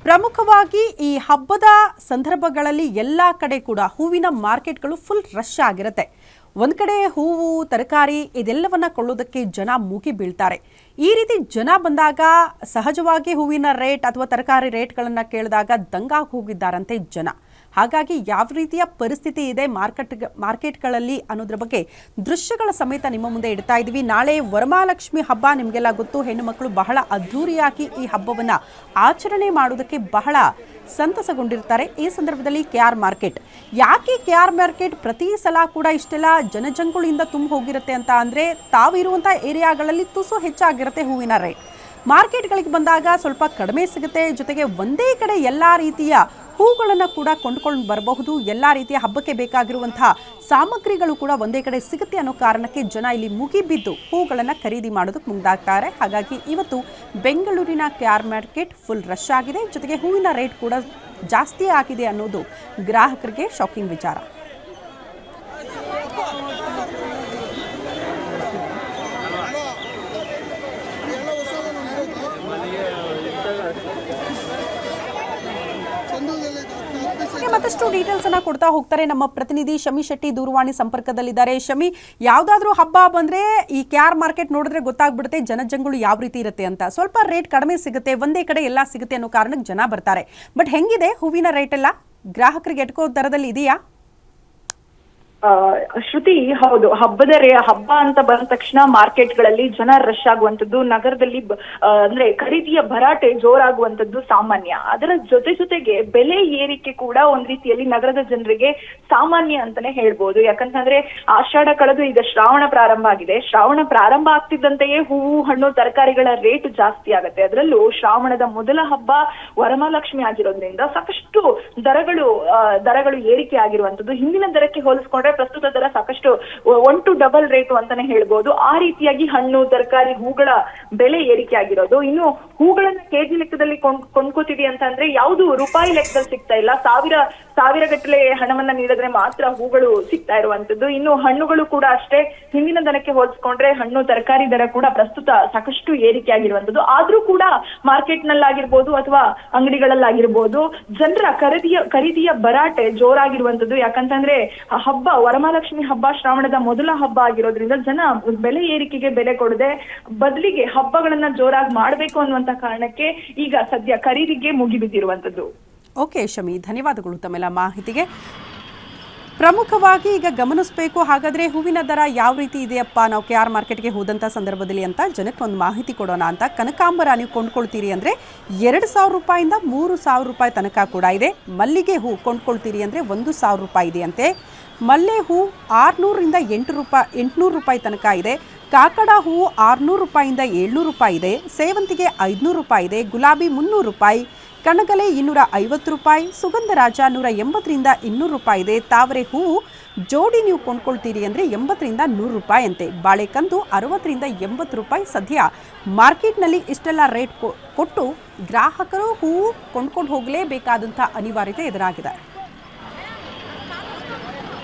ಪ್ರಮುಖವಾಗಿ ಈ ಹಬ್ಬದ ಸಂದರ್ಭಗಳಲ್ಲಿ ಎಲ್ಲ ಕಡೆ ಕೂಡ ಹೂವಿನ ಮಾರ್ಕೆಟ್ಗಳು ಫುಲ್ ರಶ್ ಆಗಿರುತ್ತೆ. ಒಂದು ಕಡೆ ಹೂವು ತರಕಾರಿ ಇದೆಲ್ಲವನ್ನ ಕೊಳ್ಳೋದಕ್ಕೆ ಜನ ಮುಗಿ ಬೀಳ್ತಾರೆ. ಈ ರೀತಿ ಜನ ಬಂದಾಗ ಸಹಜವಾಗಿ ಹೂವಿನ ರೇಟ್ ಅಥವಾ ತರಕಾರಿ ರೇಟ್ಗಳನ್ನು ಕೇಳಿದಾಗ ದಂಗಾಗಿ ಹೋಗಿದ್ದಾರಂತೆ ಜನ. ಹಾಗಾಗಿ ಯಾವ ರೀತಿಯ ಪರಿಸ್ಥಿತಿ ಇದೆ ಮಾರ್ಕೆಟ್ಗಳಲ್ಲಿ ಅನ್ನೋದ್ರ ಬಗ್ಗೆ ದೃಶ್ಯಗಳ ಸಮೇತ ನಿಮ್ಮ ಮುಂದೆ ಇಡ್ತಾ ಇದ್ದೀವಿ. ನಾಳೆ ವರಮಹಾಲಕ್ಷ್ಮಿ ಹಬ್ಬ ನಿಮಗೆಲ್ಲ ಗೊತ್ತು. ಹೆಣ್ಣು ಮಕ್ಕಳು ಬಹಳ ಅದ್ಧೂರಿಯಾಗಿ ಈ ಹಬ್ಬವನ್ನು ಆಚರಣೆ ಮಾಡೋದಕ್ಕೆ ಬಹಳ ಸಂತಸಗೊಂಡಿರ್ತಾರೆ. ಈ ಸಂದರ್ಭದಲ್ಲಿ KR ಮಾರ್ಕೆಟ್, ಯಾಕೆ KR ಮಾರ್ಕೆಟ್ ಪ್ರತಿ ಸಲ ಕೂಡ ಇಷ್ಟೆಲ್ಲ ಜನಜಂಗುಳಿಯಿಂದ ತುಂಬ ಹೋಗಿರುತ್ತೆ ಅಂತ ಅಂದರೆ, ತಾವಿರುವಂಥ ಏರಿಯಾಗಳಲ್ಲಿ ತುಸು ಹೆಚ್ಚಾಗಿರುತ್ತೆ ಹೂವಿನ ರೇಟ್. ಮಾರ್ಕೆಟ್ಗಳಿಗೆ ಬಂದಾಗ ಸ್ವಲ್ಪ ಕಡಿಮೆ ಸಿಗುತ್ತೆ. ಜೊತೆಗೆ ಒಂದೇ ಕಡೆ ಎಲ್ಲ ರೀತಿಯ ಹೂಗಳನ್ನು ಕೂಡ ಕೊಂಡ್ಕೊಂಡು ಬರಬಹುದು. ಎಲ್ಲ ರೀತಿಯ ಹಬ್ಬಕ್ಕೆ ಬೇಕಾಗಿರುವಂತಹ ಸಾಮಗ್ರಿಗಳು ಕೂಡ ಒಂದೇ ಕಡೆ ಸಿಗುತ್ತೆ ಅನ್ನೋ ಕಾರಣಕ್ಕೆ ಜನ ಇಲ್ಲಿ ಮುಗಿಬಿದ್ದು ಹೂಗಳನ್ನು ಖರೀದಿ ಮಾಡೋದಕ್ಕೆ ಮುಂದಾಗ್ತಾರೆ. ಹಾಗಾಗಿ ಇವತ್ತು ಬೆಂಗಳೂರಿನ KR ಮಾರ್ಕೆಟ್ ಫುಲ್ ರಶ್ ಆಗಿದೆ. ಜೊತೆಗೆ ಹೂವಿನ ರೇಟ್ ಕೂಡ ಜಾಸ್ತಿ ಆಗಿದೆ ಅನ್ನೋದು ಗ್ರಾಹಕರಿಗೆ ಶಾಕಿಂಗ್ ವಿಚಾರ. ಮತ್ತಷ್ಟು ಡೀಟೇಲ್ಸ್ ಅನ್ನ ಕೊಡ್ತಾ ಹೋಗ್ತಾರೆ ನಮ್ಮ ಪ್ರತಿನಿಧಿ ಶಮಿ ಶೆಟ್ಟಿ ದೂರವಾಣಿ ಸಂಪರ್ಕದಲ್ಲಿದ್ದಾರೆ. ಶಮಿ, ಯಾವ್ದಾದ್ರು ಹಬ್ಬ ಬಂದ್ರೆ ಈ KR ಮಾರ್ಕೆಟ್ ನೋಡಿದ್ರೆ ಗೊತ್ತಾಗ್ಬಿಡುತ್ತೆ ಜನಜಂಗುಳು ಯಾವ ರೀತಿ ಇರುತ್ತೆ ಅಂತ. ಸ್ವಲ್ಪ ರೇಟ್ ಕಡಿಮೆ ಸಿಗುತ್ತೆ, ಒಂದೇ ಕಡೆ ಎಲ್ಲ ಸಿಗುತ್ತೆ ಅನ್ನೋ ಕಾರಣಕ್ಕೆ ಜನ ಬರ್ತಾರೆ. ಬಟ್ ಹೆಂಗಿದೆ ಹೂವಿನ ರೇಟ್ ಎಲ್ಲ? ಗ್ರಾಹಕರಿಗೆ ಎಟ್ಕೋ ದರದಲ್ಲಿ ಇದೆಯಾ? ಶ್ರುತಿ, ಹೌದು. ಹಬ್ಬ ಅಂತ ಬಂದ ತಕ್ಷಣ ಮಾರ್ಕೆಟ್ಗಳಲ್ಲಿ ಜನ ರಶ್ ಆಗುವಂತದ್ದು, ನಗರದಲ್ಲಿ ಅಂದ್ರೆ ಖರೀದಿಯ ಭರಾಟೆ ಜೋರಾಗುವಂತದ್ದು ಸಾಮಾನ್ಯ. ಅದರ ಜೊತೆಗೆ ಬೆಲೆ ಏರಿಕೆ ಕೂಡ ಒಂದ್ ರೀತಿಯಲ್ಲಿ ನಗರದ ಜನರಿಗೆ ಸಾಮಾನ್ಯ ಅಂತಾನೆ ಹೇಳ್ಬೋದು. ಯಾಕಂತಂದ್ರೆ ಆಷಾಢ ಕಳೆದು ಈಗ ಶ್ರಾವಣ ಪ್ರಾರಂಭ ಆಗಿದೆ. ಶ್ರಾವಣ ಪ್ರಾರಂಭ ಆಗ್ತಿದ್ದಂತೆಯೇ ಹೂವು ಹಣ್ಣು ತರಕಾರಿಗಳ ರೇಟ್ ಜಾಸ್ತಿ ಆಗುತ್ತೆ. ಅದರಲ್ಲೂ ಶ್ರಾವಣದ ಮೊದಲ ಹಬ್ಬ ವರಮಹಾಲಕ್ಷ್ಮಿ ಆಗಿರೋದ್ರಿಂದ ಸಾಕಷ್ಟು ದರಗಳು ಏರಿಕೆ ಆಗಿರುವಂತದ್ದು. ಹಿಂದಿನ ದರಕ್ಕೆ ಹೋಲಿಸ್ಕೊಂಡ್ರೆ ಪ್ರಸ್ತುತ ದರ ಸಾಕಷ್ಟು 1 to double ರೇಟು ಅಂತಾನೆ ಹೇಳ್ಬೋದು. ಆ ರೀತಿಯಾಗಿ ಹಣ್ಣು ತರಕಾರಿ ಹೂಗಳ ಬೆಲೆ ಏರಿಕೆ ಆಗಿರೋದು. ಇನ್ನು ಹೂಗಳನ್ನ ಕೆಜಿ ಲೆಕ್ಕದಲ್ಲಿ ಕೊಂಡ್ಕೋತೀವಿ ಅಂತಂದ್ರೆ ಯಾವುದು ರೂಪಾಯಿ ಲೆಕ್ಕದಲ್ಲಿ ಸಿಗ್ತಾ ಇಲ್ಲ. ಸಾವಿರ ಗಟ್ಟಲೆ ಹಣವನ್ನ ನೀಡಿದ್ರೆ ಮಾತ್ರ ಹೂಗಳು ಸಿಗ್ತಾ ಇರುವಂತದ್ದು. ಇನ್ನು ಹಣ್ಣುಗಳು ಕೂಡ ಅಷ್ಟೇ, ಹಿಂದಿನ ದರಕ್ಕೆ ಹೋಲಿಸ್ಕೊಂಡ್ರೆ ಹಣ್ಣು ತರಕಾರಿ ದರ ಕೂಡ ಪ್ರಸ್ತುತ ಸಾಕಷ್ಟು ಏರಿಕೆ ಆಗಿರುವಂತದ್ದು. ಆದ್ರೂ ಕೂಡ ಮಾರ್ಕೆಟ್ ನಲ್ಲಾಗಿರ್ಬೋದು ಅಥವಾ ಅಂಗಡಿಗಳಲ್ಲಾಗಿರ್ಬೋದು ಜನರ ಖರೀದಿಯ ಭರಾಟೆ ಜೋರಾಗಿರುವಂತದ್ದು. ಯಾಕಂತಂದ್ರೆ ವರಮಹಾಲಕ್ಷ್ಮಿ ಹಬ್ಬ ಶ್ರಾವಣದ ಮೊದಲ ಹಬ್ಬ ಆಗಿರೋದ್ರಿಂದ ಜನ ಬೆಲೆ ಏರಿಕೆಗೆ ಬೆಲೆ ಕೊಡದೆ ಬದಲಿಗೆ ಹಬ್ಬಗಳನ್ನ ಜೋರಾಗಿ ಮಾಡಬೇಕು ಅನ್ನುವಂತ ಕಾರಣಕ್ಕೆ ಈಗ ಸದ್ಯ ಖರೀದಿಗೆ ಮುಗಿಬಿದ್ದಿರುವಂತದ್ದು. ಓಕೆ ಶಮಿ, ಧನ್ಯವಾದಗಳು ತಮ್ಮೆಲ್ಲ ಮಾಹಿತಿಗೆ. ಪ್ರಮುಖವಾಗಿ ಈಗ ಗಮನಿಸಬೇಕು, ಹಾಗಾದ್ರೆ ಹೂವಿನ ದರ ಯಾವ ರೀತಿ ಇದೆಯಪ್ಪ ನಾವು KR ಮಾರ್ಕೆಟ್ಗೆ ಹೋದಂಥ ಸಂದರ್ಭದಲ್ಲಿ ಅಂತ ಜನಕ್ಕೆ ಒಂದು ಮಾಹಿತಿ ಕೊಡೋಣ ಅಂತ. ಕನಕಾಂಬರ ನೀವು ಕೊಂಡ್ಕೊಳ್ತೀರಿ ಅಂದರೆ 2,000 ರೂಪಾಯಿಂದ 3,000 ರೂಪಾಯಿ ತನಕ ಕೂಡ ಇದೆ. ಮಲ್ಲಿಗೆ ಹೂ ಕೊಂಡ್ಕೊಳ್ತೀರಿ ಅಂದರೆ 1,000 ರೂಪಾಯಿ ಇದೆಯಂತೆ. ಮಲ್ಲೆ ಹೂ 600ರಿಂದ 800 ರೂಪಾಯಿ ತನಕ ಇದೆ. ಕಾಕಡ ಹೂವು 600 ರೂಪಾಯಿಂದ 700 ರೂಪಾಯಿ ಇದೆ. ಸೇವಂತಿಗೆ 500 ರೂಪಾಯಿ ಇದೆ. ಗುಲಾಬಿ 300 ರೂಪಾಯಿ. ಕಣಗಲೆ 250 ರೂಪಾಯಿ. ಸುಗಂಧರಾಜ 180ರಿಂದ 200 ರೂಪಾಯಿ ಇದೆ. ತಾವರೆ ಹೂವು ಜೋಡಿ ನೀವು ಕೊಂಡ್ಕೊಳ್ತೀರಿ ಅಂದರೆ 80ರಿಂದ 100 ರೂಪಾಯಿ ಅಂತೆ. ಬಾಳೆಕಂದು 60ರಿಂದ 80 ರೂಪಾಯಿ. ಸದ್ಯ ಮಾರ್ಕೆಟ್ನಲ್ಲಿ ಇಷ್ಟೆಲ್ಲ ರೇಟ್ ಕೊಟ್ಟು ಗ್ರಾಹಕರು ಹೂವು ಕೊಂಡ್ಕೊಂಡು ಹೋಗಲೇಬೇಕಾದಂಥ ಅನಿವಾರ್ಯತೆ ಎದುರಾಗಿದೆ.